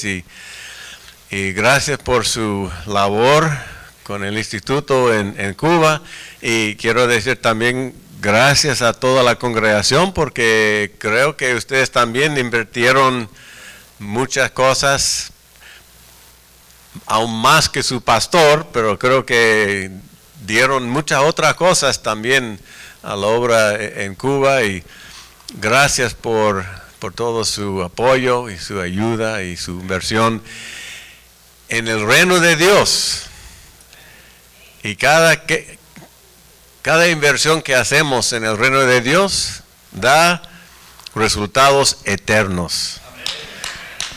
y gracias por su labor con el instituto en Cuba, y quiero decir también gracias a toda la congregación, porque creo que ustedes también invirtieron muchas cosas, aún más que su pastor, pero creo que dieron muchas otras cosas también a la obra en Cuba, y gracias por todo su apoyo y su ayuda y su inversión en el reino de Dios. Y cada inversión que hacemos en el reino de Dios da resultados eternos.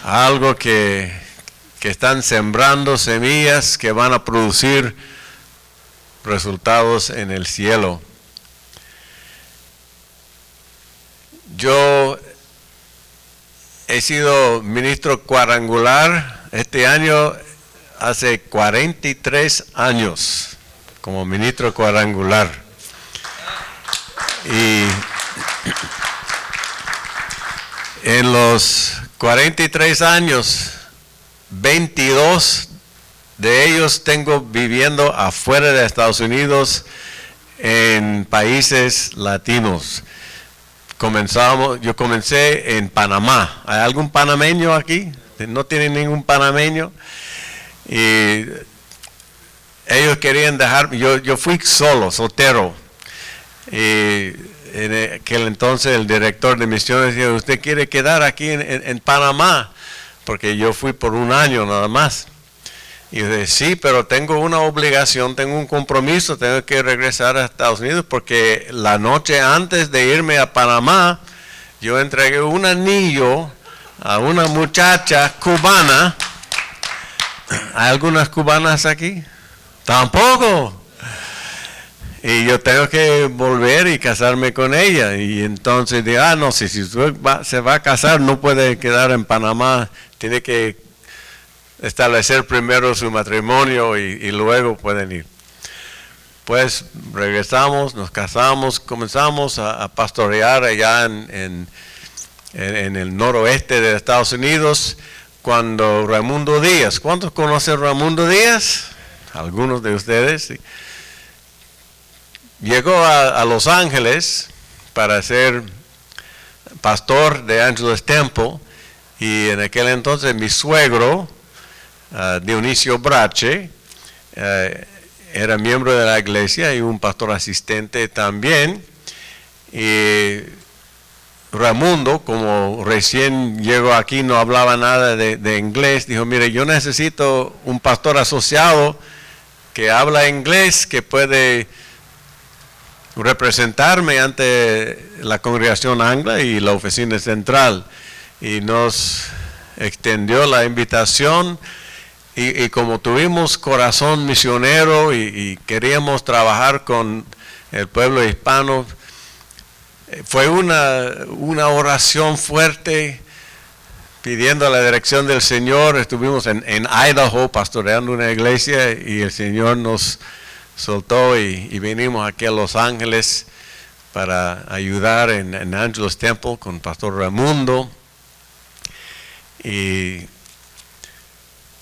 Algo que están sembrando semillas que van a producir resultados en el cielo. Yo he sido ministro cuadrangular este año, hace 43 años como ministro cuadrangular. Y en los 43 años, 22 de ellos tengo viviendo afuera de Estados Unidos, en países latinos. Yo comencé en Panamá. ¿Hay algún panameño aquí? ¿No tienen ningún panameño? Y ellos querían dejarme. Yo fui soltero. Y en aquel entonces el director de misiones dijo: ¿usted quiere quedar aquí en Panamá? Porque yo fui por un año nada más. Y yo dije: sí, pero tengo una obligación, tengo un compromiso, tengo que regresar a Estados Unidos, porque la noche antes de irme a Panamá, yo entregué un anillo a una muchacha cubana. ¿Hay algunas cubanas aquí? Tampoco. Y yo tengo que volver y casarme con ella. Y entonces dije: no, si usted se va a casar, no puede quedar en Panamá, tiene que establecer primero su matrimonio y luego pueden ir. Pues regresamos, nos casamos, comenzamos a pastorear allá en el noroeste de Estados Unidos, cuando Raimundo Díaz, ¿cuántos conocen a Raimundo Díaz? Algunos de ustedes. Llegó a Los Ángeles para ser pastor de Angeles Temple, y en aquel entonces mi suegro, Dionisio Brache, era miembro de la iglesia y un pastor asistente también. Y Raimundo, como recién llegó aquí, no hablaba nada de inglés, dijo: mire, yo necesito un pastor asociado que habla inglés, que puede representarme ante la congregación angla y la oficina central. Y nos extendió la invitación. Y como tuvimos corazón misionero y queríamos trabajar con el pueblo hispano, fue una oración fuerte pidiendo la dirección del Señor. Estuvimos en Idaho pastoreando una iglesia, y el Señor nos soltó y vinimos aquí a Los Ángeles para ayudar en Angeles Temple con Pastor Raimundo. Y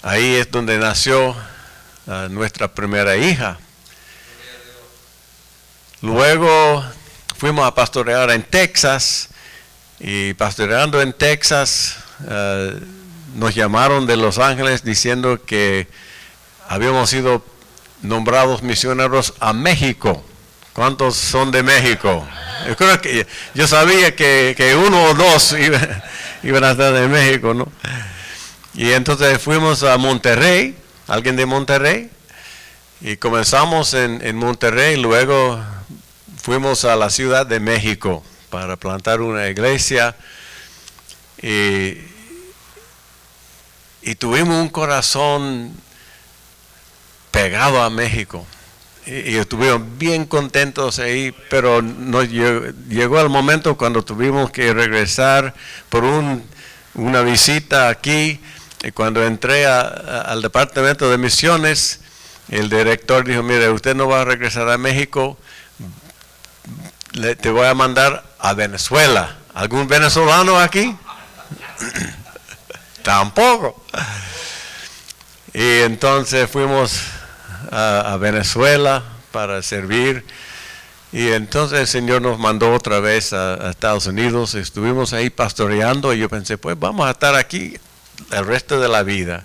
ahí es donde nació nuestra primera hija. Luego fuimos a pastorear en Texas, y pastoreando en Texas nos llamaron de Los Ángeles diciendo que habíamos sido nombrados misioneros a México. ¿Cuántos son de México? Yo creo que yo sabía que uno o dos iban a estar de México, ¿no? Y entonces fuimos a Monterrey. ¿Alguien de Monterrey? Y comenzamos en Monterrey. Luego fuimos a la Ciudad de México para plantar una iglesia. Y tuvimos un corazón pegado a México. Y estuvimos bien contentos ahí, pero llegó el momento cuando tuvimos que regresar por una visita aquí. Y cuando entré al departamento de misiones, el director dijo: mire, usted no va a regresar a México, te voy a mandar a Venezuela. ¿Algún venezolano aquí? Tampoco. Y entonces fuimos a Venezuela para servir. Y entonces el Señor nos mandó otra vez a Estados Unidos. Estuvimos ahí pastoreando y yo pensé, pues vamos a estar aquí el resto de la vida.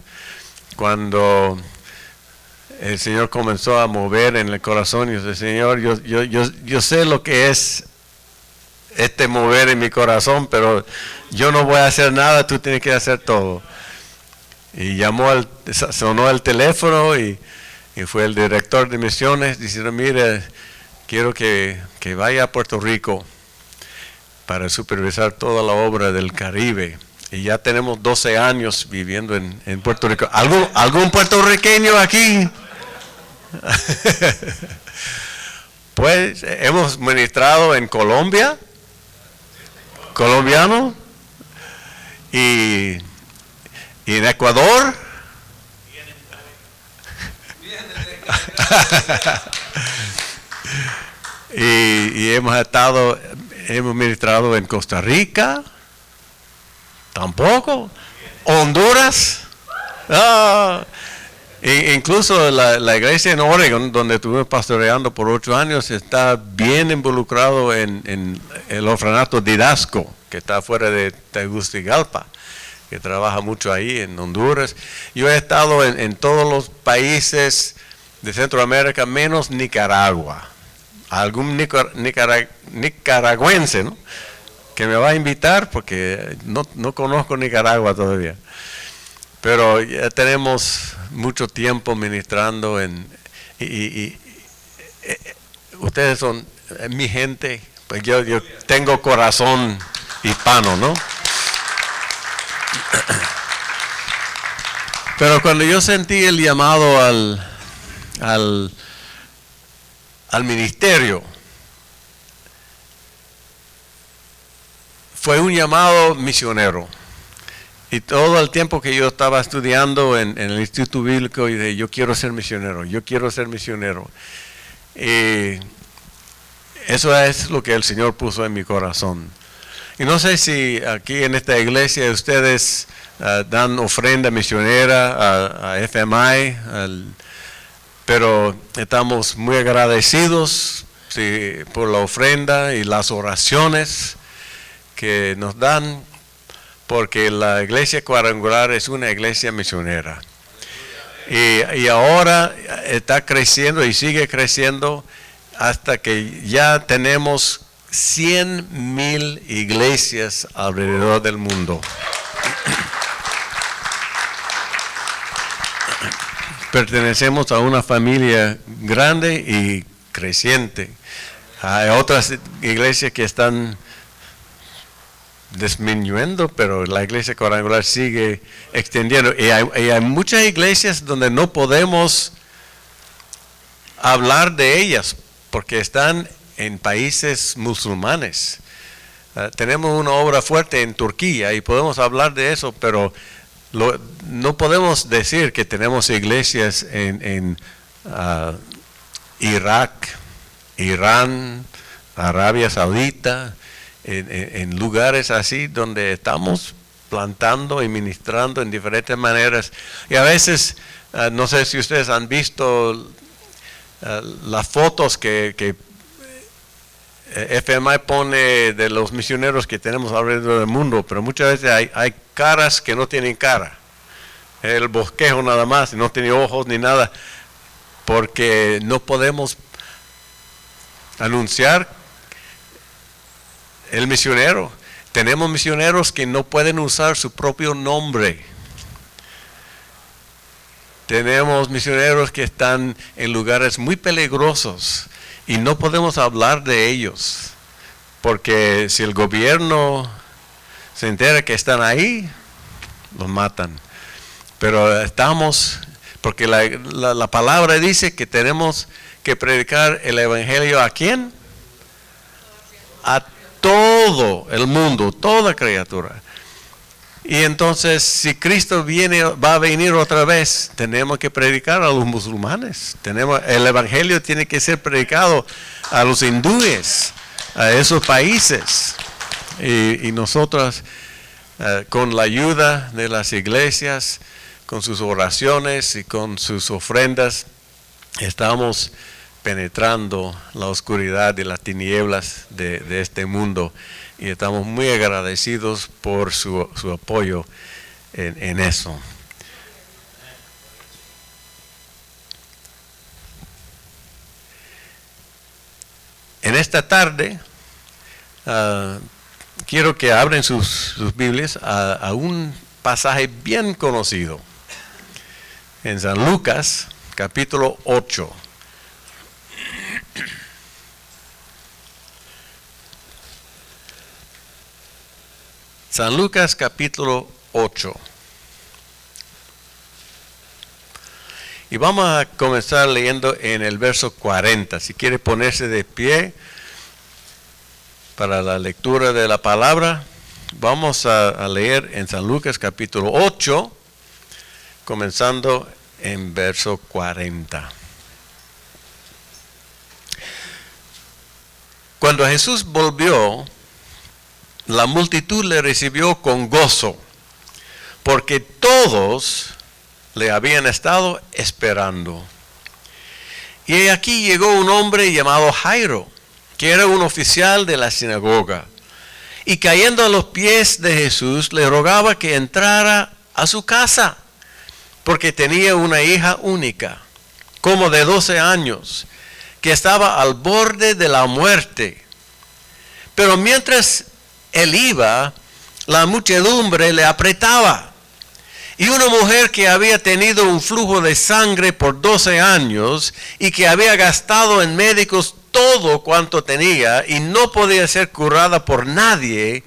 Cuando el Señor comenzó a mover en el corazón, y yo dije, Señor, yo sé lo que es este mover en mi corazón, pero yo no voy a hacer nada, tú tienes que hacer todo. Y sonó el teléfono y fue el director de misiones diciendo, mire, quiero que vaya a Puerto Rico para supervisar toda la obra del Caribe. Y ya tenemos 12 años viviendo en Puerto Rico. ¿Algún puertorriqueño aquí? Pues hemos ministrado en Colombia, colombiano, y en Ecuador. y hemos ministrado en Costa Rica, tampoco, Honduras, incluso la iglesia en Oregon, donde estuvimos pastoreando por 8 años, está bien involucrado en el orfanato Didasco, que está fuera de Tegucigalpa, que trabaja mucho ahí en Honduras. Yo he estado en todos los países de Centroamérica, menos Nicaragua. Algún nicaragüense, ¿no?, que me va a invitar, porque no conozco Nicaragua todavía. Pero ya tenemos mucho tiempo ministrando y ustedes son mi gente, pues yo tengo corazón hispano, ¿no? Pero cuando yo sentí el llamado al ministerio, fue un llamado misionero. Y todo el tiempo que yo estaba estudiando en el Instituto Bíblico, y dije, yo quiero ser misionero. Y eso es lo que el Señor puso en mi corazón. Y no sé si aquí en esta iglesia ustedes dan ofrenda misionera a FMI, pero estamos muy agradecidos, sí, por la ofrenda y las oraciones que nos dan, porque la iglesia cuadrangular es una iglesia misionera. Y ahora está creciendo y sigue creciendo hasta que ya tenemos 100,000 iglesias alrededor del mundo. Pertenecemos a una familia grande y creciente. Hay otras iglesias que están disminuyendo, pero la iglesia cuadrangular sigue extendiendo. Y hay muchas iglesias donde no podemos hablar de ellas porque están en países musulmanes. Tenemos una obra fuerte en Turquía y podemos hablar de eso, pero no podemos decir que tenemos iglesias en Irak, Irán, Arabia Saudita, en lugares así donde estamos plantando y ministrando en diferentes maneras. Y a veces, no sé si ustedes han visto las fotos que FMI pone de los misioneros que tenemos alrededor del mundo, pero muchas veces hay caras que no tienen cara. El bosquejo nada más, no tiene ojos ni nada, porque no podemos anunciar el misionero. Tenemos misioneros que no pueden usar su propio nombre. Tenemos misioneros que están en lugares muy peligrosos y no podemos hablar de ellos, porque si el gobierno se entera que están ahí, los matan. Pero porque la palabra dice que tenemos que predicar el evangelio ¿a quién? A todo el mundo, toda criatura. Y entonces, si Cristo va a venir otra vez, tenemos que predicar a los musulmanes. El evangelio tiene que ser predicado a los hindúes, a esos países. Y nosotros con la ayuda de las iglesias, con sus oraciones y con sus ofrendas, estamos penetrando la oscuridad y las tinieblas de este mundo, y estamos muy agradecidos por su apoyo en eso. En esta tarde quiero que abren sus Biblias a un pasaje bien conocido en San Lucas capítulo 8. San Lucas capítulo 8. Y vamos a comenzar leyendo en el verso 40. Si quiere ponerse de pie para la lectura de la palabra, vamos a leer en San Lucas capítulo 8, comenzando en verso 40. Cuando Jesús volvió, la multitud le recibió con gozo, porque todos le habían estado esperando. Y aquí llegó un hombre llamado Jairo, que era un oficial de la sinagoga, y cayendo a los pies de Jesús, le rogaba que entrara a su casa, porque tenía una hija única, como de 12 años, que estaba al borde de la muerte. Pero mientras él iba, la muchedumbre le apretaba. Y una mujer que había tenido un flujo de sangre por 12 años y que había gastado en médicos todo cuanto tenía y no podía ser curada por nadie,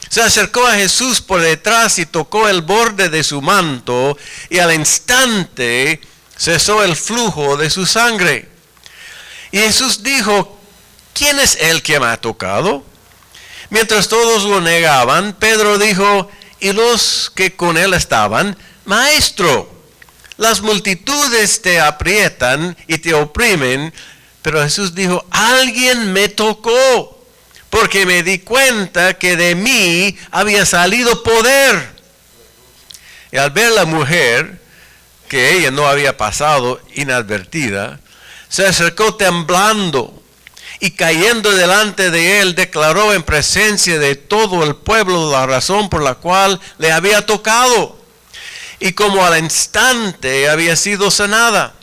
se acercó a Jesús por detrás y tocó el borde de su manto, y al instante cesó el flujo de su sangre. Y Jesús dijo: ¿quién es el que me ha tocado? Mientras todos lo negaban, Pedro dijo, y los que con él estaban: Maestro, las multitudes te aprietan y te oprimen. Pero Jesús dijo: alguien me tocó, porque me di cuenta que de mí había salido poder. Y al ver la mujer, que ella no había pasado inadvertida, se acercó temblando, y cayendo delante de él, declaró en presencia de todo el pueblo la razón por la cual le había tocado, y como al instante había sido sanada.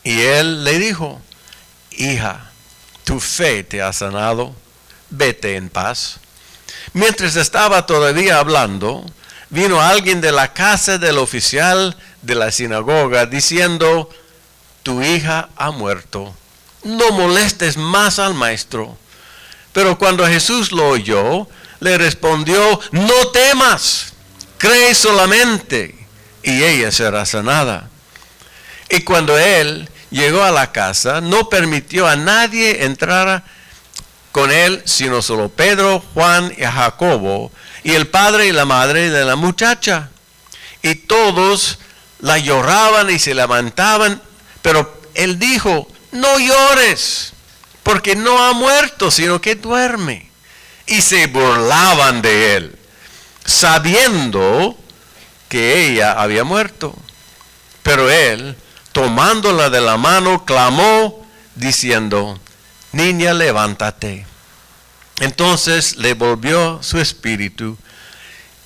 Y él le dijo: hija, tu fe te ha sanado, vete en paz. Mientras estaba todavía hablando, vino alguien de la casa del oficial de la sinagoga diciendo: tu hija ha muerto, no molestes más al maestro. Pero cuando Jesús lo oyó, le respondió: no temas, cree solamente, y ella será sanada. Y cuando él llegó a la casa, no permitió a nadie entrar con él, sino solo Pedro, Juan y Jacobo, y el padre y la madre de la muchacha. Y todos la lloraban y se lamentaban, pero él dijo: no llores, porque no ha muerto, sino que duerme. Y se burlaban de él, sabiendo que ella había muerto. Pero él, tomándola de la mano, clamó, diciendo: niña, levántate. Entonces le volvió su espíritu,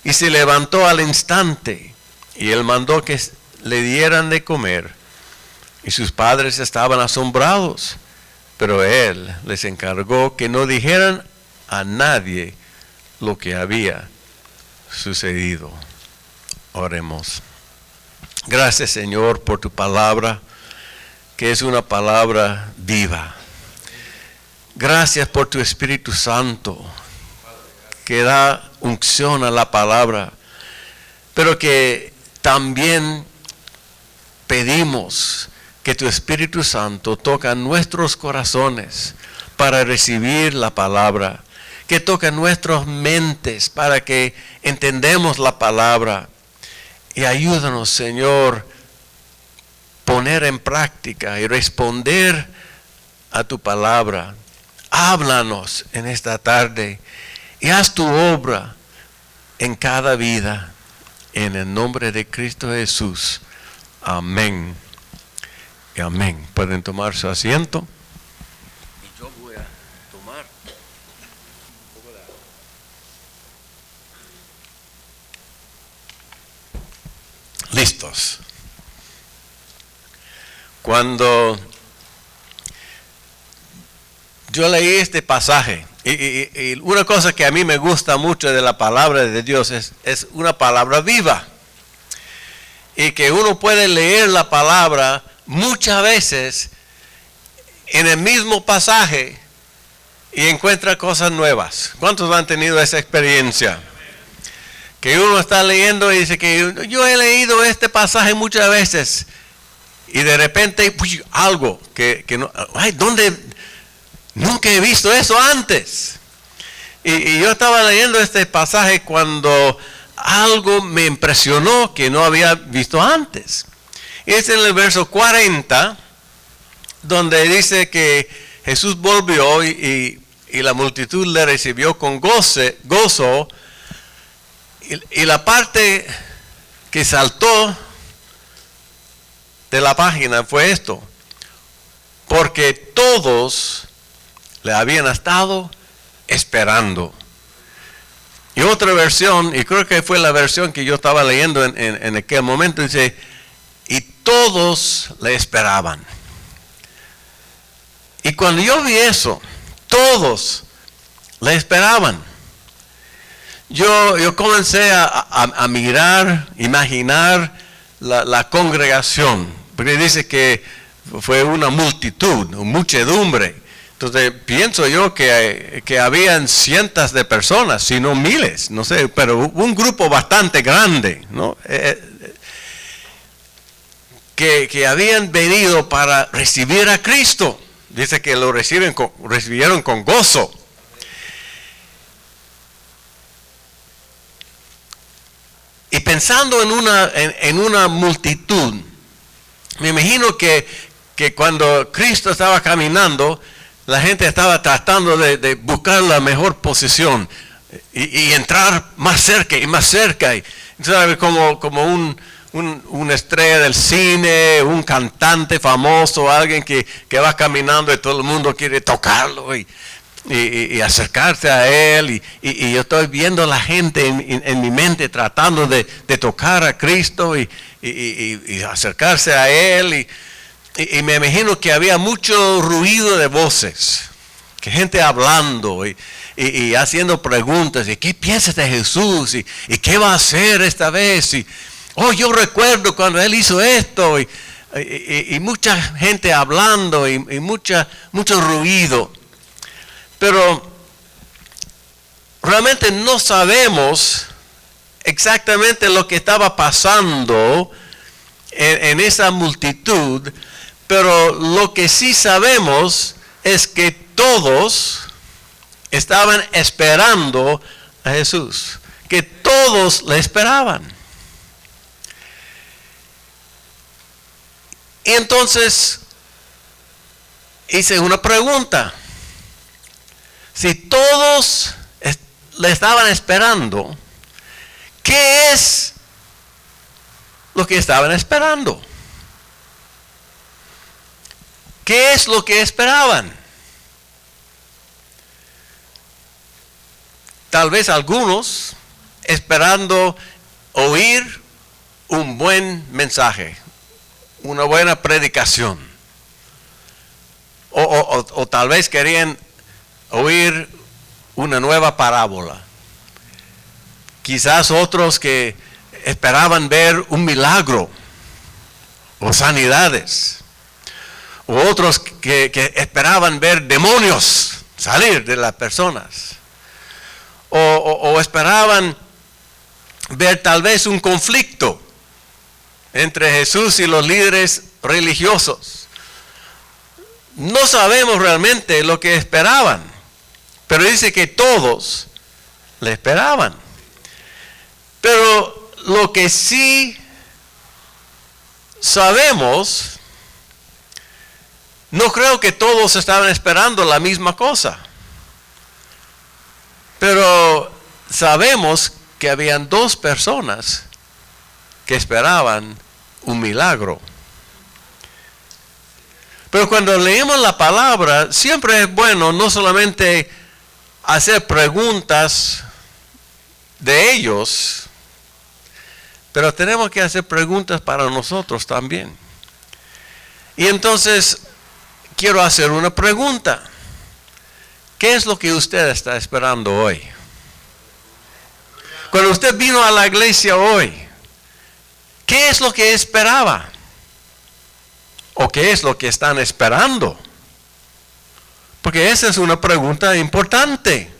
y se levantó al instante, y él mandó que le dieran de comer. Y sus padres estaban asombrados, pero él les encargó que no dijeran a nadie lo que había sucedido. Oremos. Gracias, Señor, por tu palabra, que es una palabra viva. Gracias por tu Espíritu Santo, que da unción a la palabra, pero que también pedimos que tu Espíritu Santo toca nuestros corazones para recibir la palabra, que toca nuestras mentes para que entendamos la palabra. Y ayúdanos, Señor, poner en práctica y responder a tu palabra. Háblanos en esta tarde y haz tu obra en cada vida. En el nombre de Cristo Jesús. Amén. Y amén. Pueden tomar su asiento. Y yo voy a tomar un poco de agua. Listos. Cuando yo leí este pasaje, y una cosa que a mí me gusta mucho de la palabra de Dios es una palabra viva. Y que uno puede leer la palabra muchas veces en el mismo pasaje y encuentra cosas nuevas. ¿Cuántos han tenido esa experiencia? Que uno está leyendo y dice que yo he leído este pasaje muchas veces y de repente algo que no, ay, ¿dónde? Nunca he visto eso antes. Y yo estaba leyendo este pasaje cuando algo me impresionó que no había visto antes. Y es en el verso 40, donde dice que Jesús volvió y la multitud le recibió con gozo. Y la parte que saltó de la página fue esto: porque todos le habían estado esperando. Y otra versión, y creo que fue la versión que yo estaba leyendo en aquel momento, dice, y todos le esperaban. Y cuando yo vi eso, todos le esperaban. Yo comencé a mirar, imaginar la congregación, porque dice que fue una multitud, una muchedumbre. Entonces pienso yo que habían cientos de personas, si no miles, no sé, pero un grupo bastante grande, ¿no? Que habían venido para recibir a Cristo. Dice que lo recibieron con gozo. Y pensando en una multitud, me imagino que cuando Cristo estaba caminando, la gente estaba tratando de buscar la mejor posición y entrar más cerca y más cerca. Y, ¿sabe? Como una estrella del cine, un cantante famoso, alguien que va caminando y todo el mundo quiere tocarlo y acercarse a él. Y yo estoy viendo a la gente en mi mente tratando de tocar a Cristo y acercarse a él. Y me imagino que había mucho ruido de voces, que gente hablando y haciendo preguntas, y qué piensas de Jesús, y qué va a hacer esta vez, yo recuerdo cuando él hizo esto, y mucha gente hablando, y mucho ruido. Pero realmente no sabemos exactamente lo que estaba pasando en esa multitud. Pero lo que sí sabemos es que todos estaban esperando a Jesús, que todos le esperaban. Y entonces hice una pregunta: si todos le estaban esperando, ¿qué es lo que estaban esperando? ¿Qué es lo que esperaban? Tal vez algunos esperando oír un buen mensaje, una buena predicación. O tal vez querían oír una nueva parábola. Quizás otros que esperaban ver un milagro o sanidades. O otros que esperaban ver demonios salir de las personas. O esperaban ver tal vez un conflicto entre Jesús y los líderes religiosos. No sabemos realmente lo que esperaban, pero dice que todos le esperaban. Pero lo que sí sabemos, no creo que todos estaban esperando la misma cosa. Pero sabemos que habían 2 personas que esperaban un milagro. Pero cuando leemos la palabra, siempre es bueno no solamente hacer preguntas de ellos, pero tenemos que hacer preguntas para nosotros también. Y entonces quiero hacer una pregunta. ¿Qué es lo que usted está esperando hoy? Cuando usted vino a la iglesia hoy, ¿qué es lo que esperaba? ¿O qué es lo que están esperando? Porque esa es una pregunta importante.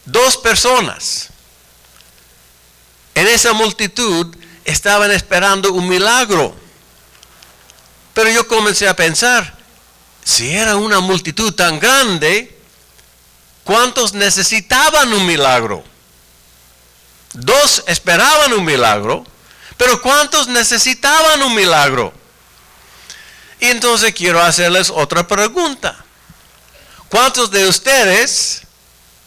2 personas en esa multitud estaban esperando un milagro. Pero yo comencé a pensar, si era una multitud tan grande, ¿cuántos necesitaban un milagro? 2 esperaban un milagro, pero ¿cuántos necesitaban un milagro? Y entonces quiero hacerles otra pregunta. ¿Cuántos de ustedes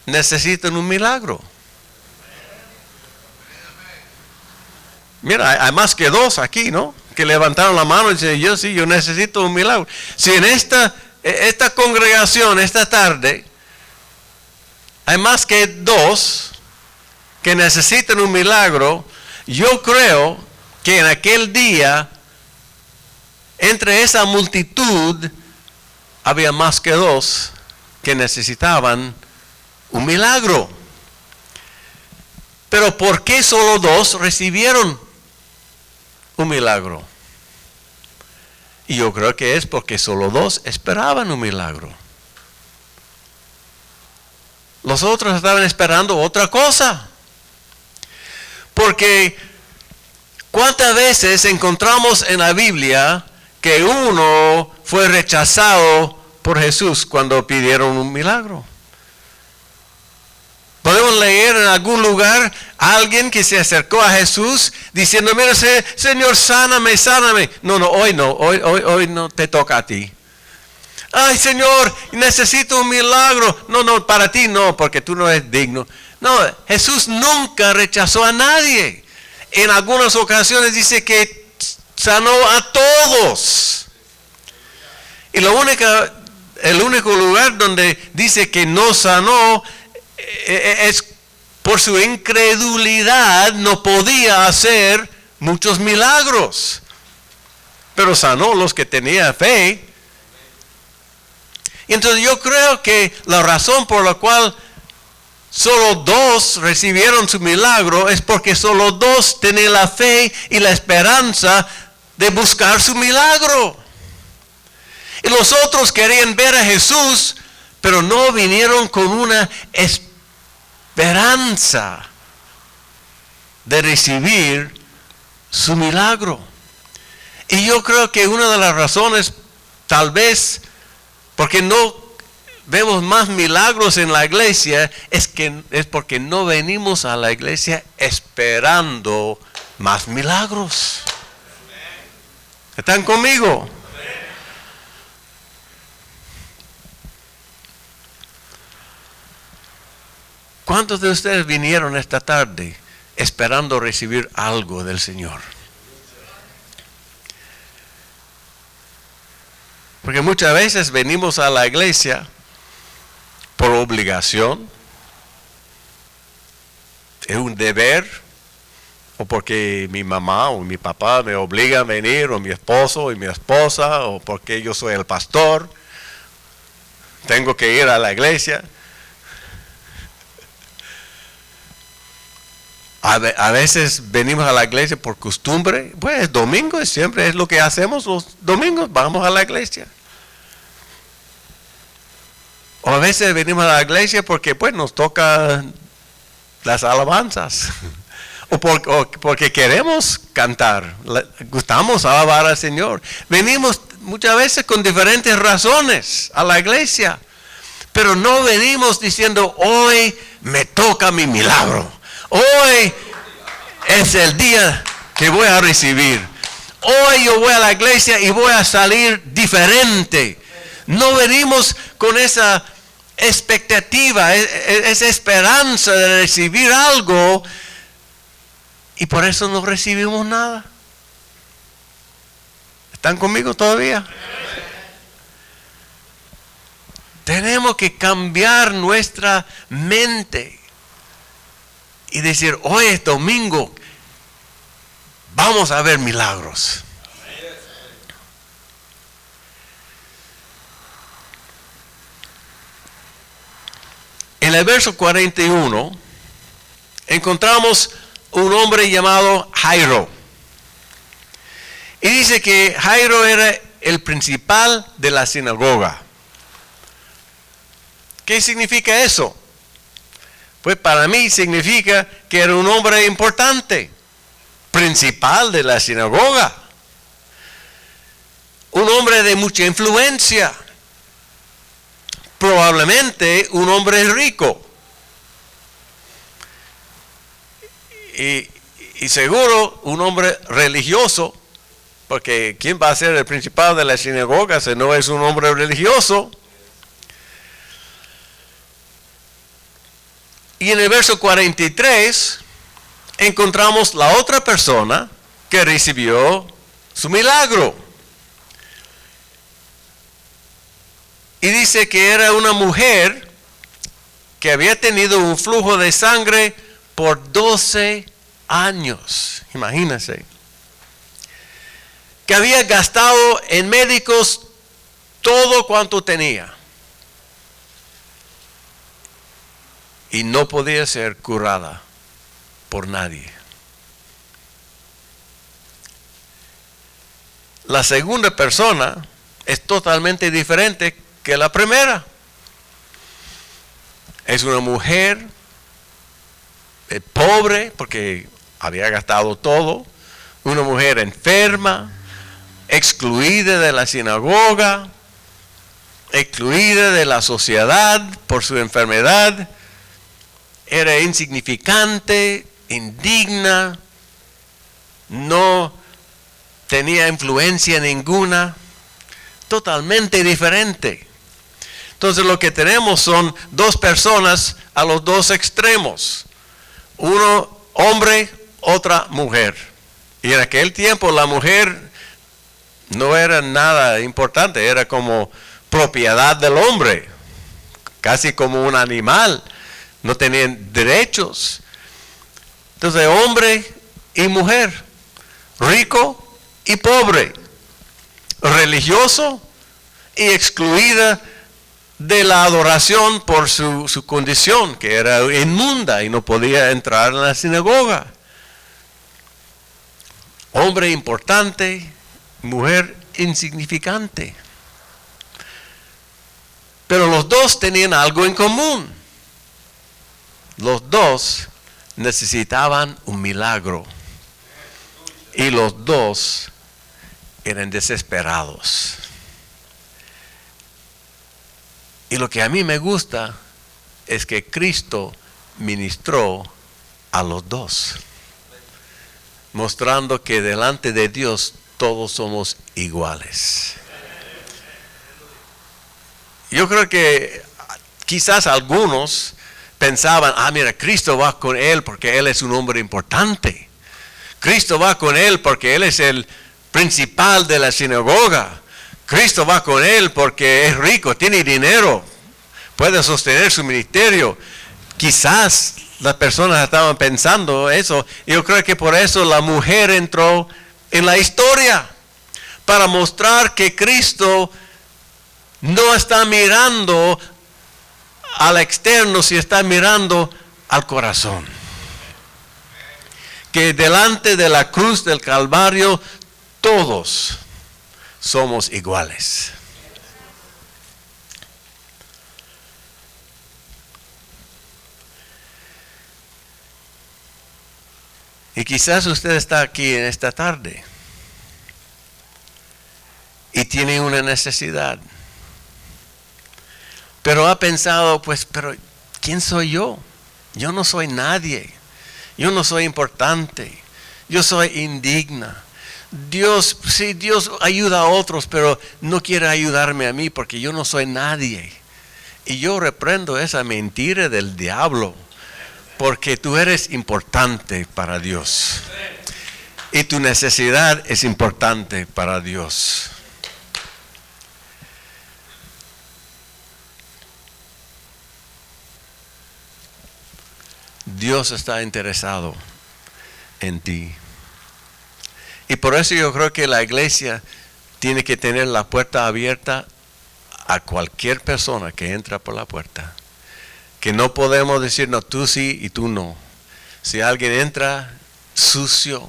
necesitan un milagro? Mira, hay más que 2 aquí, ¿no? Que levantaron la mano y dicen, yo necesito un milagro. Si en esta congregación, esta tarde, hay más que 2 que necesitan un milagro, yo creo que en aquel día, entre esa multitud, había más que 2 que necesitaban un milagro. Pero ¿por qué solo 2 recibieron un milagro? Y yo creo que es porque solo 2 esperaban un milagro. Los otros estaban esperando otra cosa. Porque ¿cuántas veces encontramos en la Biblia que uno fue rechazado por Jesús cuando pidieron un milagro? Podemos leer en algún lugar a alguien que se acercó a Jesús diciendo, mira, Señor, sáname. No, hoy no te toca a ti. Ay, Señor, necesito un milagro. No, para ti no, porque tú no eres digno. No, Jesús nunca rechazó a nadie. En algunas ocasiones dice que sanó a todos. Y el único lugar donde dice que no sanó es por su incredulidad, no podía hacer muchos milagros. Pero sanó los que tenían fe. Y entonces yo creo que la razón por la cual solo 2 recibieron su milagro es porque solo 2 tenían la fe y la esperanza de buscar su milagro. Y los otros querían ver a Jesús, pero no vinieron con una esperanza de recibir su milagro. Y yo creo que una de las razones, tal vez, porque no vemos más milagros en la iglesia, es porque no venimos a la iglesia esperando más milagros. ¿Están conmigo? ¿Cuántos de ustedes vinieron esta tarde esperando recibir algo del Señor? Porque muchas veces venimos a la iglesia por obligación, es un deber, o porque mi mamá o mi papá me obliga a venir, o mi esposo y mi esposa, o porque yo soy el pastor, tengo que ir a la iglesia. A veces venimos a la iglesia por costumbre. Pues domingo siempre es lo que hacemos los domingos, vamos a la iglesia. O a veces venimos a la iglesia porque pues nos toca las alabanzas. o porque queremos cantar, gustamos alabar al Señor. Venimos muchas veces con diferentes razones a la iglesia, pero no venimos diciendo, hoy me toca mi milagro. Hoy es el día que voy a recibir. Hoy yo voy a la iglesia y voy a salir diferente. No venimos con esa expectativa, esa esperanza de recibir algo, y por eso no recibimos nada. ¿Están conmigo todavía? Tenemos que cambiar nuestra mente y decir, hoy es domingo, vamos a ver milagros. En el verso 41 encontramos un hombre llamado Jairo. Y dice que Jairo era el principal de la sinagoga. ¿Qué significa eso? Pues para mí significa que era un hombre importante, principal de la sinagoga, un hombre de mucha influencia, probablemente un hombre rico, y seguro un hombre religioso, porque ¿quién va a ser el principal de la sinagoga si no es un hombre religioso? Y en el verso 43 encontramos la otra persona que recibió su milagro. Y dice que era una mujer que había tenido un flujo de sangre por 12 años. Imagínense. Que había gastado en médicos todo cuanto tenía. Y no podía ser curada por nadie. La segunda persona es totalmente diferente que la primera. Es una mujer pobre porque había gastado todo. Una mujer enferma, excluida de la sinagoga, excluida de la sociedad por su enfermedad. Era insignificante, indigna, no tenía influencia ninguna, totalmente diferente. Entonces lo que tenemos son dos personas a los dos extremos. Uno hombre, otra mujer. Y en aquel tiempo la mujer no era nada importante, era como propiedad del hombre, casi como un animal. No tenían derechos. Entonces, hombre y mujer, rico y pobre, religioso y excluida de la adoración por su condición, que era inmunda y no podía entrar en la sinagoga. Hombre importante, mujer insignificante. Pero los dos tenían algo en común. Los dos necesitaban un milagro y los dos eran desesperados. Y lo que a mí me gusta es que Cristo ministró a los dos, mostrando que delante de Dios todos somos iguales. Yo creo que quizás algunos pensaban, mira, Cristo va con él porque él es un hombre importante. Cristo va con él porque él es el principal de la sinagoga. Cristo va con él porque es rico, tiene dinero, puede sostener su ministerio. Quizás las personas estaban pensando eso. Yo creo que por eso la mujer entró en la historia, para mostrar que Cristo no está mirando al externo, si está mirando al corazón. Que delante de la cruz del Calvario todos somos iguales. Y quizás usted está aquí en esta tarde y tiene una necesidad. Pero ha pensado, pero ¿quién soy yo? Yo no soy nadie. Yo no soy importante. Yo soy indigna. Dios ayuda a otros, pero no quiere ayudarme a mí porque yo no soy nadie. Y yo reprendo esa mentira del diablo, porque tú eres importante para Dios. Y tu necesidad es importante para Dios. Dios está interesado en ti. Y por eso yo creo que la iglesia tiene que tener la puerta abierta a cualquier persona que entra por la puerta. Que no podemos decir, no, tú sí y tú no. Si alguien entra sucio,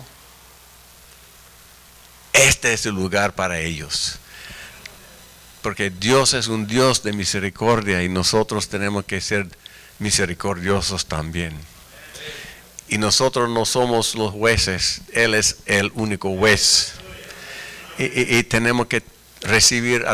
este es el lugar para ellos. Porque Dios es un Dios de misericordia y nosotros tenemos que ser misericordiosos también. Y nosotros no somos los jueces, Él es el único juez. Y tenemos que recibir a